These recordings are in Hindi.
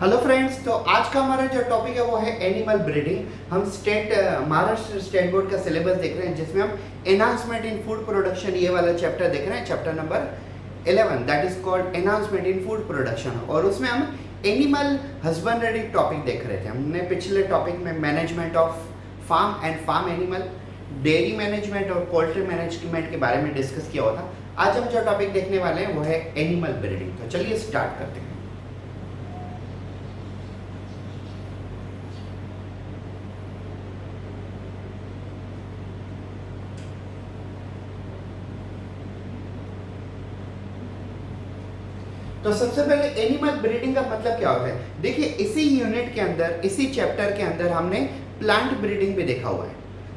हेलो फ्रेंड्स, तो आज का हमारा जो टॉपिक है वो है एनिमल ब्रीडिंग। हम महाराष्ट्र स्टेट बोर्ड का सिलेबस देख रहे हैं जिसमें हम एनहांसमेंट इन फूड प्रोडक्शन ये वाला चैप्टर देख रहे हैं, chapter number 11 that is called enhancement in food production. और उसमें हम एनिमल हस्बेंड्री टॉपिक देख रहे थे। हमने पिछले टॉपिक में management of farm and farm animal, dairy management और पोल्ट्री मैनेजमेंट के बारे में डिस्कस किया हुआ था। आज हम जो टॉपिक देखने वाले हैं वो है एनिमल ब्रीडिंग। तो चलिए स्टार्ट करते हैं। तो सबसे पहले एनिमल ब्रीडिंग का मतलब क्या होता है। देखिए, इसी यूनिट के अंदर, इसी चैप्टर के अंदर हमने प्लांट ब्रीडिंग भी देखा हुआ है।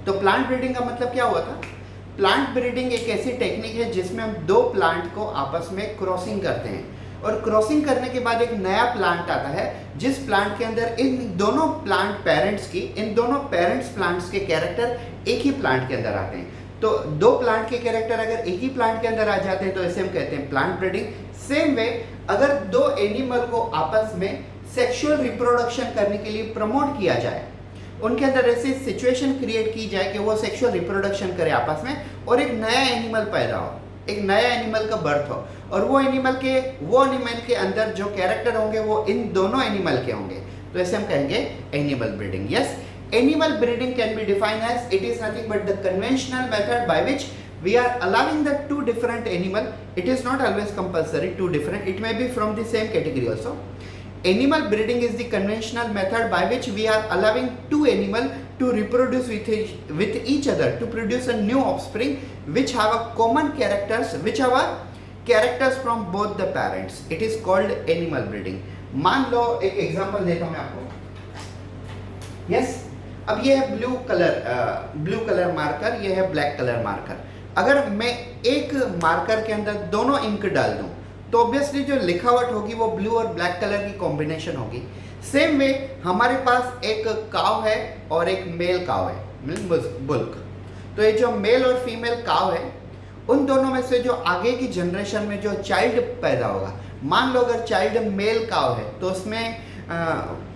तो प्लांट ब्रीडिंग का मतलब क्या हुआ था। प्लांट ब्रीडिंग एक ऐसी टेक्निक है जिसमें हम दो प्लांट को आपस में क्रॉसिंग करते हैं और क्रॉसिंग करने के बाद एक नया प्लांट आता है जिस प्लांट के अंदर इन दोनों प्लांट पेरेंट्स प्लांट्स के कैरेक्टर एक ही प्लांट के अंदर आते हैं। तो दो प्लांट के कैरेक्टर अगर एक ही प्लांट के अंदर आ जाते हैं तो इसे हम कहते हैं प्लांट ब्रीडिंग। सेम वे, अगर दो एनिमल को आपस में सेक्सुअल रिप्रोडक्शन करने के लिए प्रमोट किया जाए, उनके अंदर ऐसी सिचुएशन क्रिएट की जाए कि वो सेक्सुअल रिप्रोडक्शन करे आपस में और एक नया एनिमल पैदा हो, एक नया एनिमल का बर्थ हो, और वो एनिमल के अंदर जो कैरेक्टर होंगे वो इन दोनों एनिमल के होंगे, तो ऐसे हम कहेंगे animal breeding. Yes, animal breeding can be defined as it is nothing but the conventional method by which we are allowing the two different animal. It is not always compulsory two different, it may be from the same category also. Animal breeding is the conventional method by which we are allowing two animal to reproduce with each other to produce a new offspring which have a common characters from both the parents. It is called animal breeding. मान लो एक एग्जांपल देता हूं मैं आपको। यस, अब ये है ब्लू कलर मार्कर, ये है ब्लैक कलर मार्कर। अगर मैं एक मार्कर के अंदर दोनों इंक डाल दूं तो ऑब्वियसली जो लिखावट होगी वो ब्लू और ब्लैक कलर की कॉम्बिनेशन होगी। सेम वे हमारे पास एक काव है और एक मेल काव है, बुल्क। तो ये जो मेल और फीमेल काव है, उन दोनों में से जो आगे की जनरेशन में जो चाइल्ड पैदा होगा, मान लो अगर चाइल्ड मेल काव है तो उसमें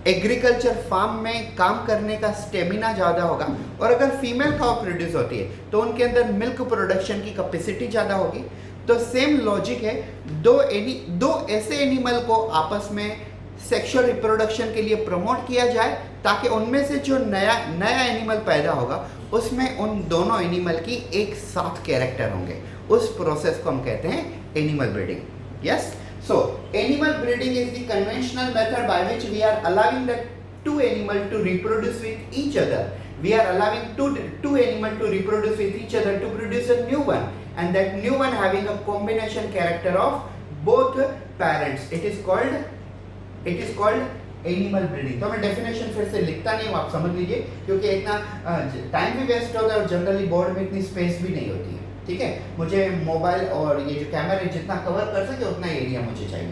एग्रीकल्चर फार्म में काम करने का स्टेमिना ज़्यादा होगा, और अगर फीमेल काउ प्रोड्यूस होती है तो उनके अंदर मिल्क प्रोडक्शन की कैपेसिटी ज़्यादा होगी। तो सेम लॉजिक है, दो ऐसे एनिमल को आपस में सेक्सुअल रिप्रोडक्शन के लिए प्रमोट किया जाए ताकि उनमें से जो नया एनिमल पैदा होगा उसमें उन दोनों एनिमल की एक साथ कैरेक्टर होंगे। उस प्रोसेस को हम कहते हैं animal breeding. Yes, so animal breeding is the conventional method by which we are allowing the two animal to reproduce with each other. We are allowing two animal to reproduce with each other to produce a new one, and that new one having a combination character of both parents. It is called animal breeding. तो मैं डेफिनेशन फिर से लिखता नहीं हूँ, आप समझ लीजिए, क्योंकि इतना टाइम भी वेस्ट होता है और जनरली बोर्ड में इतनी स्पेस भी नहीं होती है। ठीक है, मुझे मोबाइल और ये जो कैमरा जितना कवर कर सके उतना एरिया मुझे चाहिए।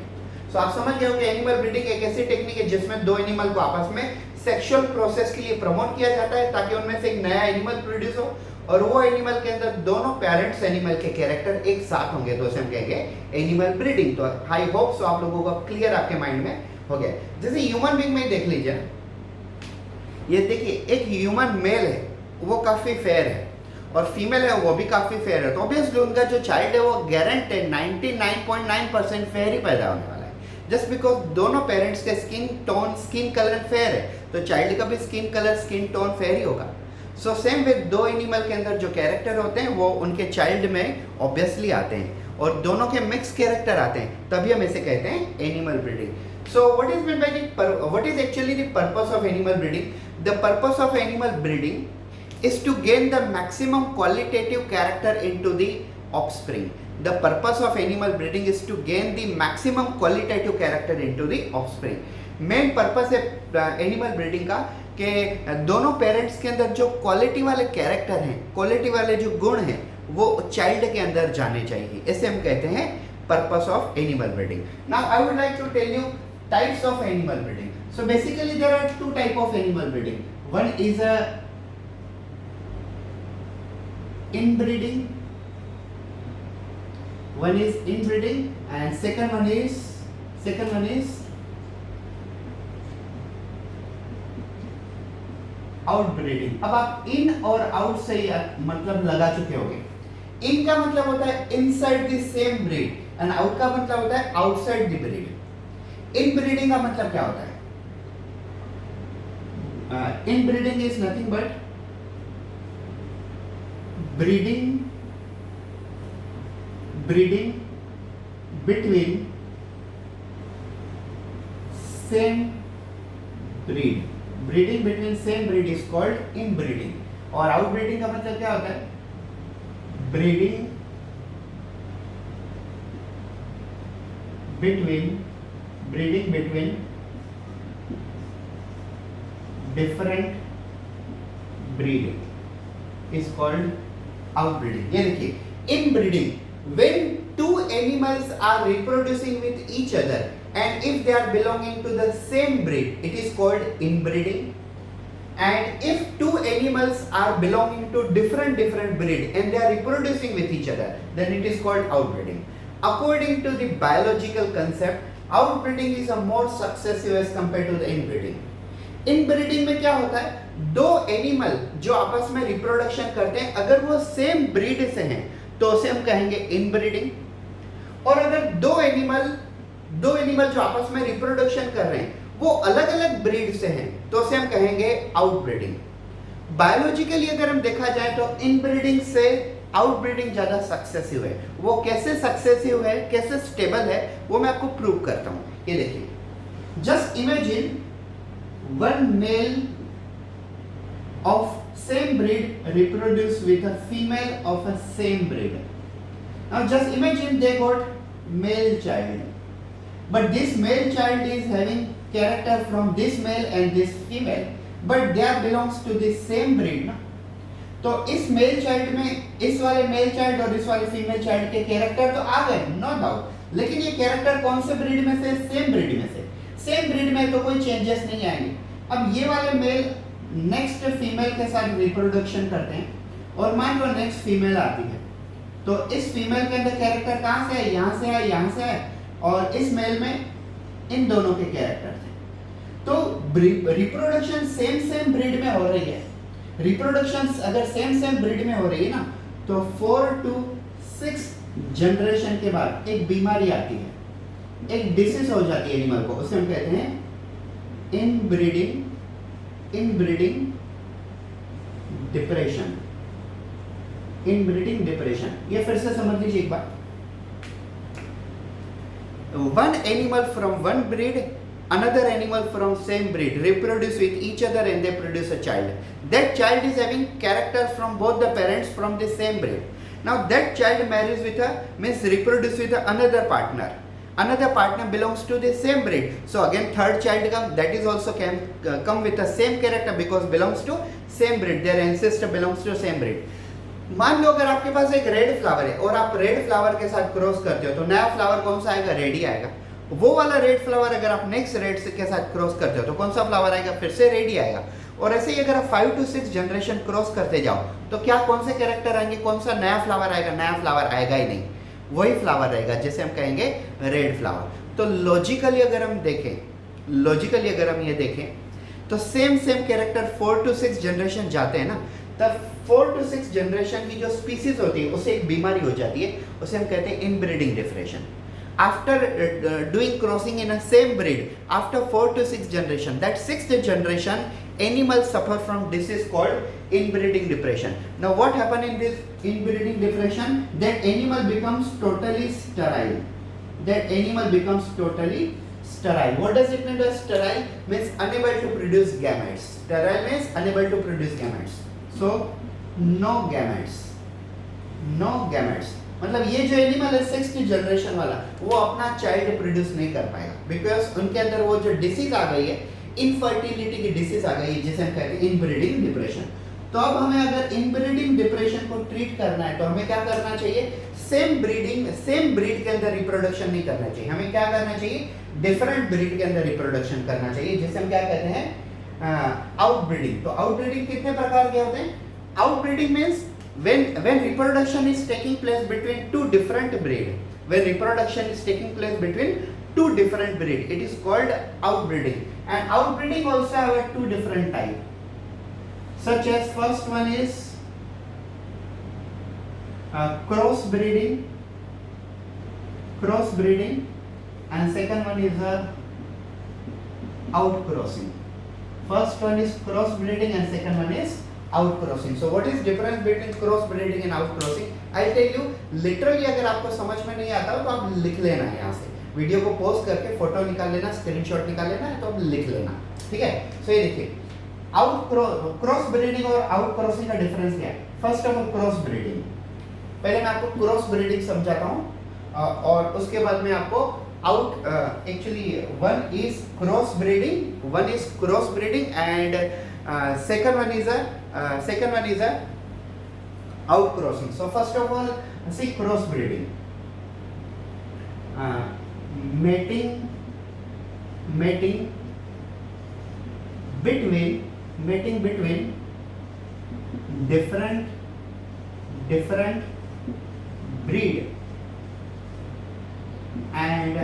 सो आप समझ गए हो कि एनिमल ब्रीडिंग एक ऐसी टेक्निक है जिसमें दो एनिमल को आपस में सेक्सुअल प्रोसेस के लिए प्रमोट किया जाता है ताकि उनमें से एक नया एनिमल प्रोड्यूस हो, और वो एनिमल के अंदर दोनों पेरेंट्स एनिमल के कैरेक्टर एक साथ होंगे, तो उसे हम कहेंगे एनिमल ब्रीडिंग। तो आई होप सो आप लोगों को क्लियर आपके माइंड में हो गया। जैसे ह्यूमन बीइंग में देख लीजिए, ये देखिए, एक ह्यूमन मेल है वो काफी फेयर है और फीमेल है वो भी काफी फेयर है, तो ऑब्वियसली उनका जो चाइल्ड है वो गारंटेड 99.9% फेयर ही पैदा होने वाला है। जस्ट बिकॉज दोनों पेरेंट्स के स्किन कलर फेयर है तो चाइल्ड का भी स्किन टोन फेयर ही होगा। सो सेम विद दो एनिमल के अंदर जो कैरेक्टर होते हैं वो उनके चाइल्ड में ऑब्वियसली आते हैं और दोनों के मिक्स कैरेक्टर आते हैं, तभी हम इसे कहते हैं animal breeding. So what is actually the purpose of animal breeding? The purpose of animal breeding is to gain the maximum qualitative character into the offspring. The purpose of animal breeding is to gain the maximum qualitative character into the offspring. Main purpose है animal breeding का कि दोनों पेरेंट्स के अंदर जो क्वालिटी वाले कैरेक्टर हैं, क्वालिटी वाले जो गुण हैं, वो चाइल्ड के अंदर जाने चाहिए। इसे हम कहते हैं purpose of animal breeding. Now I would like to tell you types of animal breeding. So basically there are two type of animal breeding. One is a inbreeding, and second one is outbreeding. अब आप इन और आउट से मतलब लगा चुके होंगे। इन का मतलब होता है inside the same breed and out का मतलब होता है आउटसाइड द ब्रीड। इनब्रीडिंग का मतलब क्या होता है? Inbreeding is nothing but breeding between same breed। Breeding between same breed is called inbreeding. और आउटब्रीडिंग का मतलब क्या होता है? Breeding between different breed is called outbreeding. ये देखिए inbreeding, when two animals are reproducing with each other and if they are belonging to the same breed it is called inbreeding, and if two animals are belonging to different breed and they are reproducing with each other then it is called outbreeding. According to the biological concept outbreeding is a more successive as compared to the inbreeding. Inbreeding में क्या होता है? दो एनिमल जो आपस में रिप्रोडक्शन करते हैं अगर वो सेम ब्रीड से हैं तो उसे हम कहेंगे इनब्रीडिंग, और अगर दो एनिमल जो आपस में रिप्रोडक्शन कर रहे हैं वो अलग अलग ब्रीड से हैं तो उसे हम कहेंगे आउटब्रीडिंग। बायोलॉजिकली अगर हम देखा जाए तो इनब्रीडिंग से आउटब्रीडिंग ज्यादा सक्सेसिव है। वो कैसे सक्सेसिव है, कैसे स्टेबल है, वो मैं आपको प्रूव करता हूं। ये देखिए, just imagine one male of same breed reproduce with a female of a same breed. Now just imagine they got male child, but this male child is having character from this male and this female, but they belongs to the same breed ना। तो इस मेल चाइल्ड में इस वाले मेल चाइल्ड और इस वाले फीमेल चाइल्ड के कैरेक्टर तो आ गए नो डाउट, लेकिन ये कैरेक्टर कौन से ब्रीड में से? सेम ब्रीड में से। सेम ब्रीड में तो कोई चेंजेस नहीं आएंगे। अब ये वाले मेल नेक्स्ट फीमेल के साथ रिप्रोडक्शन करते हैं और मान लो नेक्स्ट फीमेल आती है तो इस फीमेल के अंदर कैरेक्टर कहाँ से है? यहाँ से है, यहाँ से है, और इस मेल में इन दोनों के कैरेक्टर थे। तो रिप्रोडक्शन सेम ब्रीड में हो रही है। रिप्रोडक्शन अगर सेम ब्रीड में हो रही है ना तो 4 to 6 जनरेशन के बाद एक बीमारी आती है, एक डिसीज हो जाती है एनिमल को, उसे हम कहते हैं इनब्रीडिंग डिप्रेशन। इनब्रीडिंग डिप्रेशन, ये फिर से समझ लीजिए एक बार। One animal from one breed, another animal from same breed reproduce with each other and they produce a child. That child is having character from both the parents from the same breed. Now that child marries with means reproduce with another partner. Another partner belongs to the same breed. So again third child come, that is also can come with the same character because belongs to same breed. Their ancestor belongs to same breed. मान लो अगर आपके पास एक रेड फ्लावर है और आप रेड फ्लावर के साथ क्रॉस करते हो तो नया फ्लावर कौन सा आएगा? रेड ही आएगा। वो वाला रेड फ्लावर अगर आप नेक्स्ट रेड के साथ क्रॉस करते हो तो कौन सा फ्लावर आएगा? फिर से रेड ही आएगा। और ऐसे ही अगर आप 5 to 6 जनरेशन क्रॉस करते जाओ तो क्या कौन से कैरेक्टर आएंगे? कौन सा नया फ्लावर आएगा? नया फ्लावर आएगा ही नहीं, वही फ्लावर रहेगा जिसे हम कहेंगे रेड फ्लावर। तो लॉजिकली अगर हम ये देखें तो सेम कैरेक्टर 4 to 6 जनरेशन जाते हैं ना, तब 4 to 6 जनरेशन की जो स्पीसीज होती है उसे एक बीमारी हो जाती है, उसे हम कहते हैं inbreeding depression. After doing crossing in a same breed, after 4 to 6 generation, that 6th generation animals suffer from disease called inbreeding depression. Now what happen in this inbreeding depression? That animal becomes totally sterile. What does it mean by sterile? Means unable to produce gametes. Sterile means unable to produce gametes. So no gametes. मतलब ये जो एनिमल है 6th जनरेशन वाला वो अपना चाइल्ड प्रोड्यूस नहीं कर पाएगा बिकॉज उनके अंदर वो जो डिसीज आ गई है, इनफर्टिलिटी की डिसीज आ गई है जिसे हम कहते हैं इनब्रीडिंग डिप्रेशन। तो अब हमें अगर इनब्रीडिंग डिप्रेशन को ट्रीट करना है तो हमें क्या करना चाहिए? सेम ब्रीड के अंदर रिप्रोडक्शन नहीं करना चाहिए, हमें क्या करना चाहिए? डिफरेंट ब्रीड के अंदर रिप्रोडक्शन करना चाहिए जिसे हम क्या कहते हैं? आउटब्रीडिंग। तो आउटब्रीडिंग कितने प्रकार के होते हैं? Outbreeding means when reproduction is taking place between two different breed, it is called outbreeding, and outbreeding also have two different type. such as first one is cross breeding, and second one is outcrossing. First one is cross breeding and second one is outcrossing. So what is difference between cross breeding and outcrossing? I'll tell you literally. अगर आपको समझ में नहीं आता हो तो आप लिख लेना है, यहाँ से वीडियो को पॉज करके फोटो निकाल लेना, स्क्रीनशॉट निकाल लेना है, तो आप लिख लेना, ठीक है। सो ये देखिए क्रॉस ब्रीडिंग और आउट क्रॉसिंग का डिफरेंस क्या है। First of all cross breeding, पहले मैं आपको क्रॉस ब्रीडिंग समझाता हूँ और उसके बाद में आपको out actually one is cross breeding and second one is a out crossing. So first of all, see cross breeding, mating between different breed and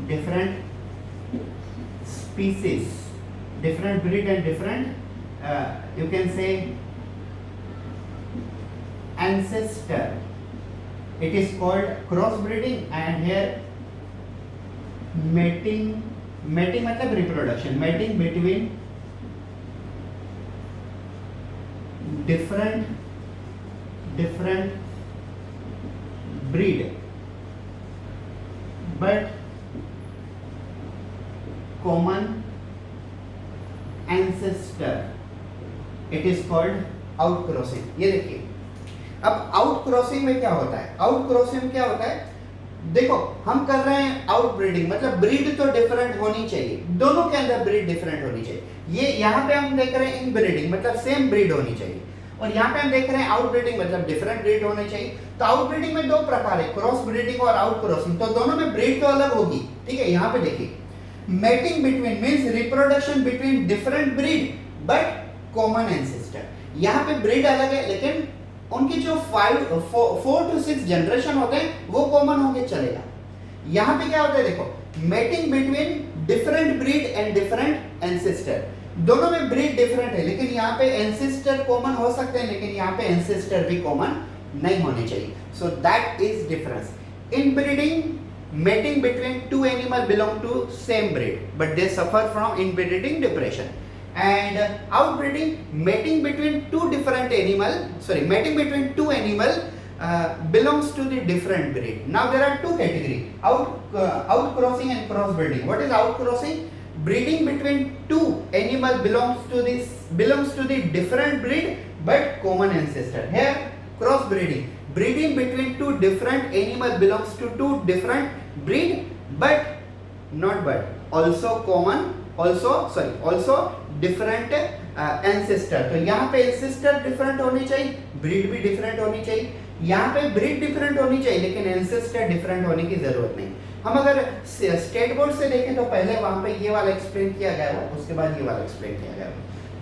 different species, different breed and different you can say ancestor. It is called cross breeding, and here mating मतलब reproduction, mating between different breed but common ancestor. It is called outcrossing. ये देखिए, अब आउटक्रॉसिंग में क्या होता है? आउटक्रॉसिंग में क्या होता है? देखो, हम कर रहे हैं आउट ब्रीडिंग, मतलब ब्रीड तो डिफरेंट होनी चाहिए, दोनों के अंदर ब्रीड डिफरेंट होनी चाहिए। ये यहाँ पे हम देख रहे हैं इन ब्रीडिंग, मतलब सेम ब्रीड होनी चाहिए, और यहाँ पे हम देख रहे हैं आउट ब्रीडिंग, मतलब डिफरेंट ब्रीड होनी चाहिए। तो आउट ब्रीडिंग में दो प्रकार है, क्रॉस ब्रीडिंग और आउट क्रॉसिंग, तो दोनों में ब्रीड तो अलग होगी, ठीक है। यहाँ पे देखिए, mating between means reproduction between different breed but common ancestor. यहाँ पे ब्रीड अलग है, लेकिन उनकी जो 4 to 6 जनरेशन होते हैं वो कॉमन होंगे, चलेगा। यहाँ पे क्या होता है, देखो, mating between different breed and different ancestor, दोनों में ब्रीड डिफरेंट है, लेकिन यहाँ पे एंसेस्टर कॉमन हो सकते हैं, लेकिन यहाँ पे एंसेस्टर भी कॉमन नहीं होने चाहिए। So that is difference. In breeding, mating between two animals belong to same breed but they suffer from inbreeding depression, and outbreeding, mating between two animal belongs to the different breed. Now there are two categories, outcrossing and cross breeding. What is outcrossing? Breeding between two animal belongs to the different breed but common ancestor. Here cross breeding, breeding between two different animal belongs to two different breed but also different ancestor. तो यहाँ पे ancestor different होनी चाहिए, breed भी different होनी चाहिए। यहाँ पे breed different होनी चाहिए, लेकिन ancestor different होने की जरूरत नहीं। हम अगर स्टेट बोर्ड से देखें तो पहले वहाँ पे ये वाला एक्सप्लेन किया गया है, उसके बाद ये वाला एक्सप्लेन किया गया है।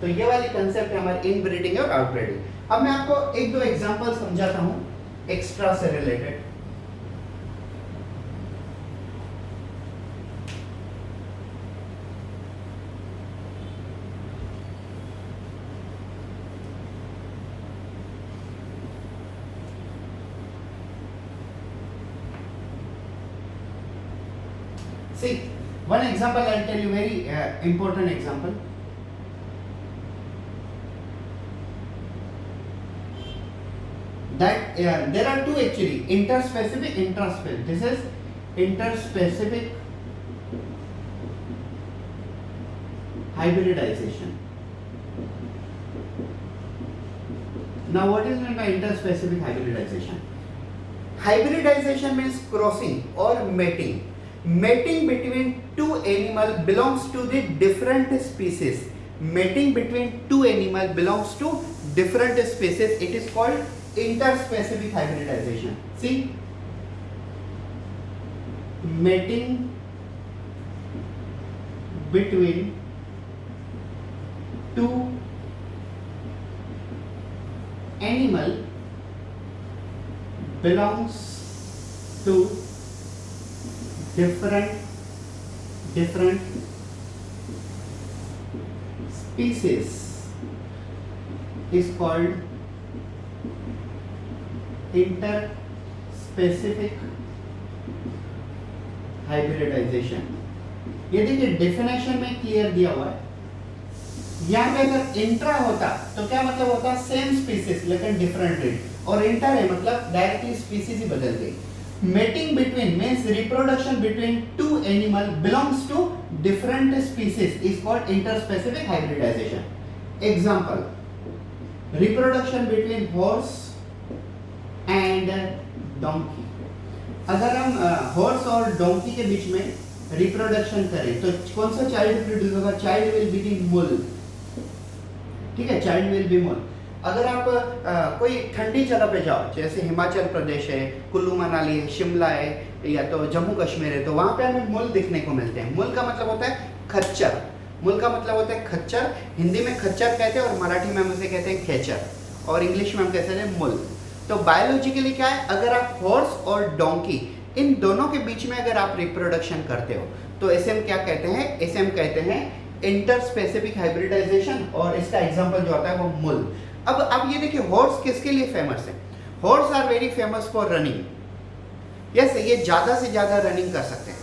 तो ये वाली कंसेप्ट है हमारी इन ब्रीडिंग और आउट ब्रीडिंग। अब मैं आपको एक दो एग्जांपल समझाता हूँ एक्स्ट्रा से related. See, one example I'll tell you, very important example. That there are two actually, interspecific, intraspecific. This is interspecific hybridization. Now what is meant by interspecific hybridization? Hybridization means crossing or mating. Mating between two animal belongs to the different species. Mating between two animal belongs to different species. It is called interspecific hybridization. See, mating between two animal belongs to different species is called interspecific hybridization. ये देखिए डेफिनेशन में क्लियर दिया हुआ है. यहाँ पे अगर इंट्रा होता तो क्या मतलब होता है सेम स्पीसीज लेकिन डिफरेंट ब्रीड, और इंटर है मतलब डायरेक्टली स्पीसीज ही बदल गई. Mating between means reproduction between two animal belongs to different species is called interspecific hybridization. Example: reproduction between horse and donkey. अगर हम हॉर्स और डोंकी के बीच में रिप्रोडक्शन करें तो कौन सा चाइल्ड प्रोड्यूस होगा? चाइल्ड विल बी दी मुल. ठीक है, चाइल्ड विल बी मुल. अगर आप कोई ठंडी जगह पे जाओ, जैसे हिमाचल प्रदेश है, कुल्लू मनाली है, शिमला है, या तो जम्मू कश्मीर है, तो वहाँ पे हमें मुल दिखने को मिलते हैं. मुल का मतलब होता है खच्चर. मुल का मतलब होता है खच्चर. हिंदी में खच्चर कहते हैं और मराठी में हम उसे कहते हैं खेचर, और इंग्लिश में हम कहते हैं मुल. तो बायोलॉजिकली क्या है, अगर आप हॉर्स और डोंकी इन दोनों के बीच में अगर आप रिप्रोडक्शन करते हो तो इसे हम क्या कहते हैं? इसे हम कहते हैं इंटरस्पेसिफिक हाइब्रिडाइजेशन, और इसका एग्जांपल जो आता है वो मुल. अब ये देखिए, हॉर्स किसके लिए फेमस है? Horse are very famous for running. Yes, ये ज़्यादा से ज़्यादा रनिंग कर सकते हैं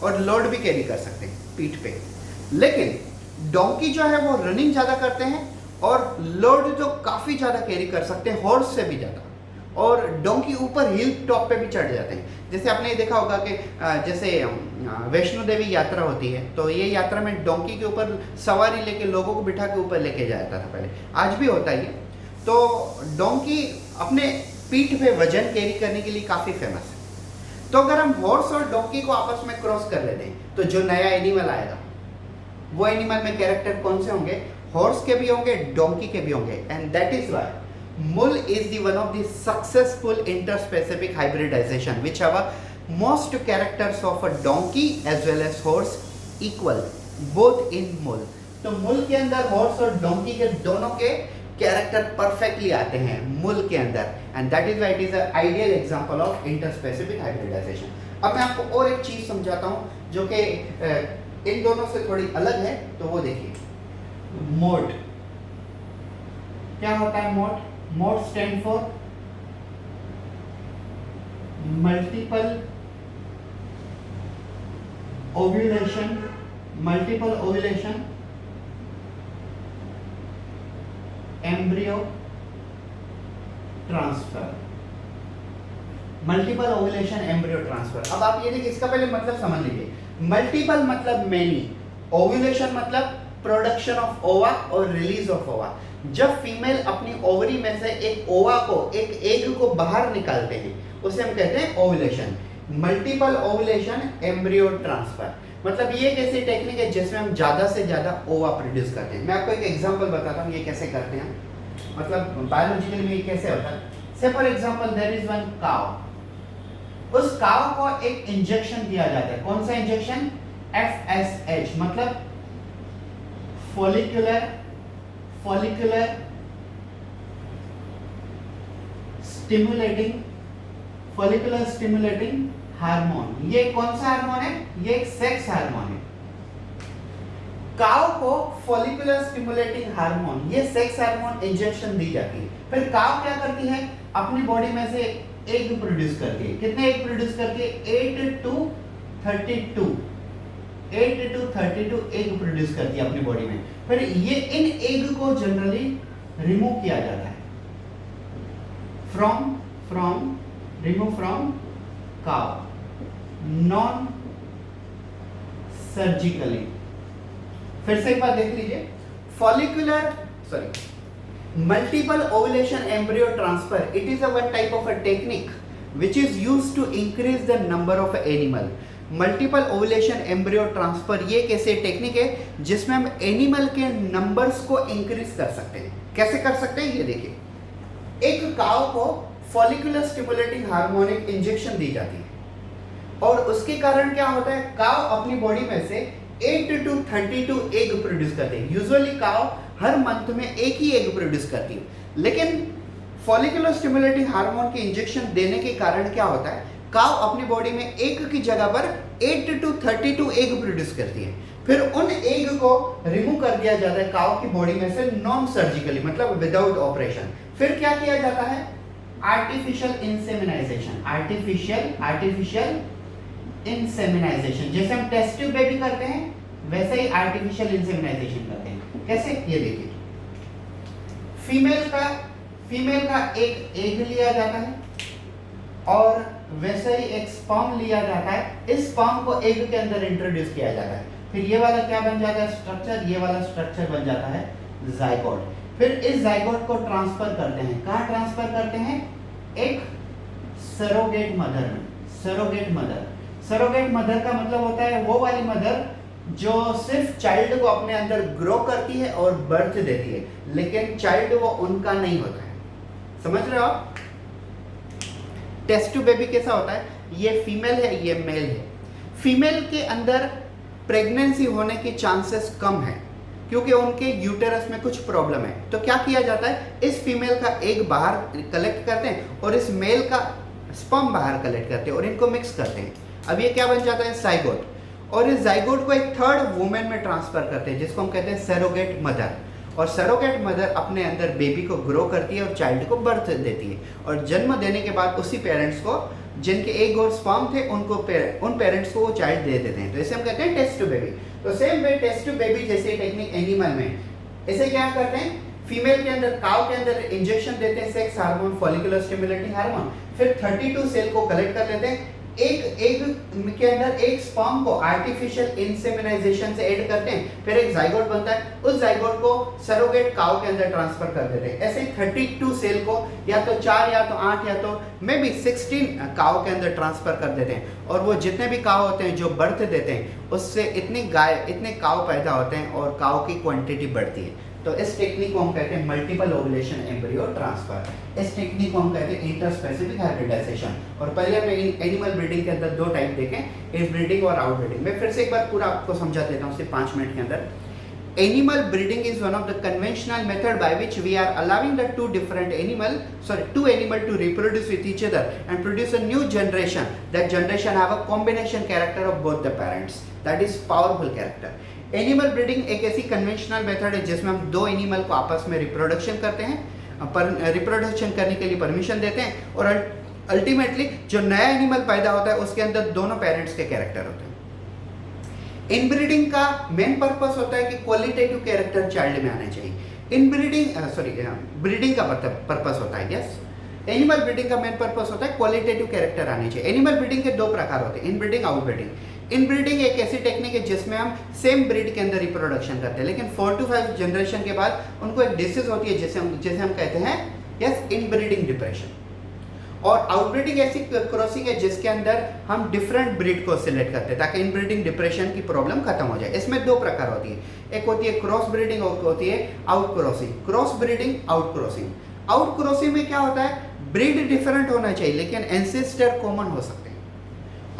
और लोड भी कैरी कर सकते हैं पीठ पे. लेकिन डोंकी जो है वो रनिंग ज़्यादा करते हैं और लोड जो काफ़ी ज़्यादा कैरी कर सकते हैं, हॉर्स से भी ज़्यादा. और डोंकी ऊपर हिल टॉप पे भी चढ़ जाते हैं. जैसे आपने ये देखा होगा कि जैसे वैष्णो देवी यात्रा होती है, तो ये यात्रा में डोंकी के ऊपर सवारी लेके लोगों को बिठा के ऊपर लेके जाता था पहले, आज भी होता ही है. तो डोंकी अपने पीठ पे वजन कैरी करने के लिए काफ़ी फेमस है. तो अगर हम हॉर्स और डोंकी को आपस में क्रॉस कर लेते हैं तो जो नया एनिमल आएगा वो एनिमल में कैरेक्टर कौन से होंगे? हॉर्स के भी होंगे, डोंकी के भी होंगे. And that is why Mull is the one of the successful interspecific hybridization which have a most characters of a donkey as well as horse equal both in mull. तो mull के अंदर horse और donkey के दोनों के कैरेक्टर परफेक्टली आते हैं mull के अंदर, and that is why it is an ideal example of interspecific hybridization. अब मैं आपको और एक चीज समझाता हूँ जो कि इन दोनों से थोड़ी अलग है, तो वो देखिए. मोड क्या होता है? Mode mode stand for multiple ovulation. Multiple ovulation embryo transfer. Multiple ovulation embryo transfer. अब आप ये देखिए, इसका पहले मतलब समझ लीजिए. मल्टीपल मतलब मेनी, ओव्यूलेशन मतलब प्रोडक्शन ऑफ ओवा और रिलीज ऑफ ओवा. जब फीमेल अपनी ओवरी में से एक ओवा को, एक एग को बाहर निकालते हैं, उसे हम कहते हैं ovulation. Multiple ovulation embryo transfer मतलब ये एक ऐसी टेक्निक है जिसमें हम ज्यादा से ज्यादा ओवा प्रोड्यूस करते हैं. मैं आपको एक एग्जांपल बताता हूँ ये कैसे करते हैं, मतलब बायोलॉजिकली में ये कैसे होता है. Say for example there is one cow. उस काउ को एक इंजेक्शन दिया जाता है. कौन सा इंजेक्शन? FSH मतलब फॉलिकुलर स्टिमुलेटिंग हार्मोन. ये कौन सा हार्मोन है? ये एक सेक्स हार्मोन है. काउ को फॉलिकुलर स्टिमुलेटिंग हार्मोन, ये सेक्स हार्मोन इंजेक्शन दी जाती है. फिर काउ क्या करती है? अपनी बॉडी में से एग प्रोड्यूस करती है. कितने एग प्रोड्यूस करती है? 8 to 32 एग प्रोड्यूस करती है अपनी बॉडी में. फिर ये इन एग को जनरली रिमूव किया जाता है remove from cow non surgically. फिर से एक बार देख लीजिए. Multiple ovulation embryo transfer, it is one type of a technique which is used to increase the number of animal. Multiple ovulation embryo transfer ये एक ऐसी टेक्निक है जिसमें हम एनिमल के नंबर्स को इंक्रीज कर सकते हैं. कैसे कर सकते हैं? ये देखिए, एक काउ को फॉलिकुलर स्टिमुलेटिंग हार्मोनिक इंजेक्शन दी जाती है और उसके कारण क्या होता है? काउ अपनी बॉडी में से 8 to 32 एग प्रोड्यूस करते हैं. यूजुअली काउ हर मंथ में एक ही एग प्रोड्यूस करती है, लेकिन फॉलिकुलर स्टिमुलेटिंग हार्मोन के इंजेक्शन देने के कारण क्या होता है? काव अपनी बॉडी में एग की जगह पर 8 to 32 एग प्रोड्यूस करती है। फिर उन एग को रिमूव कर दिया जाता है काव की बॉडी में से नॉन सर्जिकली, मतलब विदाउट ऑपरेशन। फिर क्या किया जाता है? आर्टिफिशियल इंसेमिनाइजेशन। आर्टिफिशियल इंसेमिनाइजेशन, जैसे हम टेस्ट ट्यूब बेबी करते हैं वैसे ही आर्टिफिशियल इंसेमिनाइजेशन करते हैं। कैसे? ये देखिए, फीमेल का एक एग लिया जाता है और वैसे ही एक स्पर्म लिया जाता है। इस स्पर्म को एग के अंदर इंट्रोड्यूस किया जाता है। फिर ये वाला क्या बन जाता है? स्ट्रक्चर। ये वाला स्ट्रक्चर बन जाता है जाइगोट। फिर इस जाइगोट को ट्रांसफर करते हैं। कहाँ ट्रांसफर करते हैं? एक सरोगेट मदर में। सरोगेट मदर का मतलब होता है वो वाली मदर जो सिर्फ चाइल्ड को अपने अंदर ग्रो करती है और बर्थ देती है, लेकिन चाइल्ड वो उनका नहीं होता है। समझ रहे हो आप? टेस्ट ट्यूब बेबी कैसा होता है? ये फीमेल है, ये मेल है। फीमेल के अंदर प्रेगनेंसी होने की चांसेस कम है क्योंकि उनके यूटेरस में कुछ प्रॉब्लम है। तो क्या किया जाता है? इस फीमेल का एग बाहर कलेक्ट करते हैं और इस मेल का स्पर्म बाहर कलेक्ट करते हैं और इनको मिक्स करते हैं। अब ये क्या बन जाता है? जाइगोट। और इस जाइगोट को एक थर्ड वुमेन में ट्रांसफर करते हैं जिसको हम कहते हैं सरोगेट मदर। और सरोगेट मदर अपने अंदर बेबी को ग्रो करती है और चाइल्ड को बर्थ देती है। और जन्म देने के बाद उसी पेरेंट्स को, जिनके एग और स्पर्म थे, उन पेरेंट्स को वो चाइल्ड दे देते हैं। तो इसे हम कहते हैं टेस्ट ट्यूब बेबी। तो same way test tube baby जैसे टेक्निक एनिमल में, इसे क्या करते हैं? फीमेल के अंदर, काव के अंदर इंजेक्शन देते हैं sex hormone, follicular stimulating hormone. फिर 32 सेल को कलेक्ट कर लेते हैं। एक एग के अंदर एक स्पर्म को आर्टिफिशियल इंसेमिनाइजेशन से ऐड करते हैं। फिर एक जाइगोट बनता है। उस जाइगोट को सरोगेट काव के अंदर ट्रांसफर कर देते हैं। ऐसे ही 32 सेल को या तो 4 या तो 8 या तो मे बी 16 काव के अंदर ट्रांसफर कर देते हैं। और वो जितने भी काव होते हैं जो बर्थ देते हैं, उससे इतने काव पैदा होते हैं और काव की क्वांटिटी बढ़ती है। तो इस टेक्निक को हम कहते हैं मल्टीपल ओवुलेशन एम्ब्रियो ट्रांसफर। इस टेक्निक को हम कहते हैं इंटरस्पेसिफिक हाइब्रिडाइजेशन। और पहले हमने एनिमल ब्रीडिंग के अंदर 2 टाइप देखे, इनब्रीडिंग और आउटब्रीडिंग। मैं फिर से एक बार पूरा आपको समझा देता हूँ सिर्फ 5 मिनट के अंदर। Animal breeding is one of the conventional method by which we are allowing the two animal to reproduce with each other and produce a new generation. That generation have a combination character of both the parents. That is powerful character. Animal breeding एक ऐसी कन्वेंशनल मेथड है जिसमें हम 2 एनिमल को आपस में रिप्रोडक्शन करते हैं, रिप्रोडक्शन करने के लिए परमिशन देते हैं और अल्टीमेटली जो नया एनिमल पैदा होता है उसके अंदर दोनों पेरेंट्स के कैरेक्टर होते हैं। इनब्रीडिंग का मेन पर्पस होता है कि क्वालिटेटिव कैरेक्टर चाइल्ड में आने चाहिए। ब्रीडिंग का पर्पस होता है, यस। एनिमल ब्रीडिंग का मेन पर्पस होता है क्वालिटेटिव कैरेक्टर आने चाहिए। एनिमल ब्रीडिंग के 2 प्रकार होते हैं, इनब्रीडिंग, आउटब्रीडिंग। इनब्रीडिंग एक ऐसी टेक्निक है जिसमें हम सेम ब्रीड के अंदर रिप्रोडक्शन करते हैं, लेकिन 4 to 5 जनरेशन के बाद उनको एक डिसीज होती है जैसे हम कहते हैं यस इनब्रीडिंग डिप्रेशन। और आउटब्रीडिंग ऐसी क्रॉसिंग है जिसके अंदर हम डिफरेंट ब्रीड को सिलेक्ट करते हैं ताकि इनब्रीडिंग डिप्रेशन की प्रॉब्लम खत्म हो जाए। इसमें 2 प्रकार होती है, एक होती है क्रॉस ब्रीडिंग और होती है out crossing. Cross breeding, out crossing. Out crossing में क्या होता है? ब्रीड डिफरेंट होना चाहिए लेकिन एंसेस्टर कॉमन हो सकते हैं।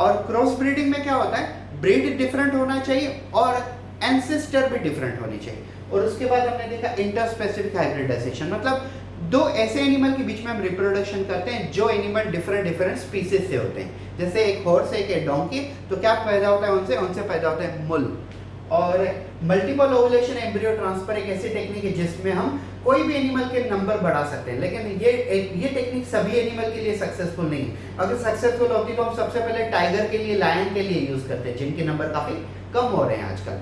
और क्रॉस ब्रीडिंग में क्या होता है? ब्रीड डिफरेंट होना चाहिए और एंसेस्टर भी डिफरेंट होनी चाहिए। और उसके बाद हमने देखा इंटरस्पेसिफिक हाइब्रिडाइजेशन, मतलब 2 ऐसे एनिमल के बीच में हम रिप्रोडक्शन करते हैं जो एनिमल डिफरेंट स्पीसीज से होते हैं। जैसे एक हॉर्स है, एक डोंकी, तो क्या पैदा होता है उनसे पैदा होता है मुल। और मल्टीपल ओवुलेशन एम्ब्रियो ट्रांसफर एक ऐसी टेक्निक है जिसमें हम कोई भी एनिमल के नंबर बढ़ा सकते हैं, लेकिन ये टेक्निक सभी एनिमल के लिए सक्सेसफुल नहीं है। अगर सक्सेसफुल होती तो हम सबसे पहले टाइगर के लिए, लायन के लिए यूज करते हैं जिनके नंबर काफी कम हो रहे हैं आजकल।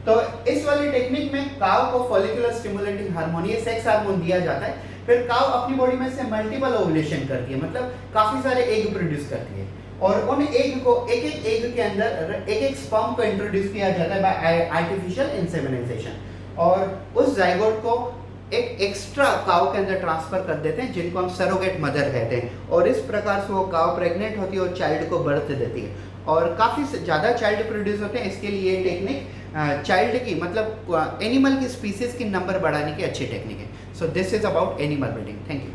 तो इस वाली टेक्निक में काव को फॉलिकुलर स्टिमुलेटिंग हार्मोन, ये सेक्स हार्मोन दिया जाता है। फिर काव अपनी बॉडी में से मल्टीपल ओवुलेशन करती है, मतलब काफी सारे एग प्रोड्यूस करती है और उन एग को एक एग के अंदर एक स्पर्म को इंट्रोड्यूस किया जाता है बाय आर्टिफिशियल इंसेमिनाइजेशन। और उस जाइगोट को एक एक्स्ट्रा काव के अंदर ट्रांसफर कर देते हैं जिनको हम सरोगेट मदर कहते हैं। और इस प्रकार से वो काव प्रेग्नेंट होती है और चाइल्ड को बर्थ देती है और काफ़ी ज़्यादा चाइल्ड प्रोड्यूस होते हैं। इसके लिए ये टेक्निक चाइल्ड की, मतलब एनिमल की स्पीसीज की नंबर बढ़ाने की अच्छी टेक्निक है। So this is about animal breeding. Thank you.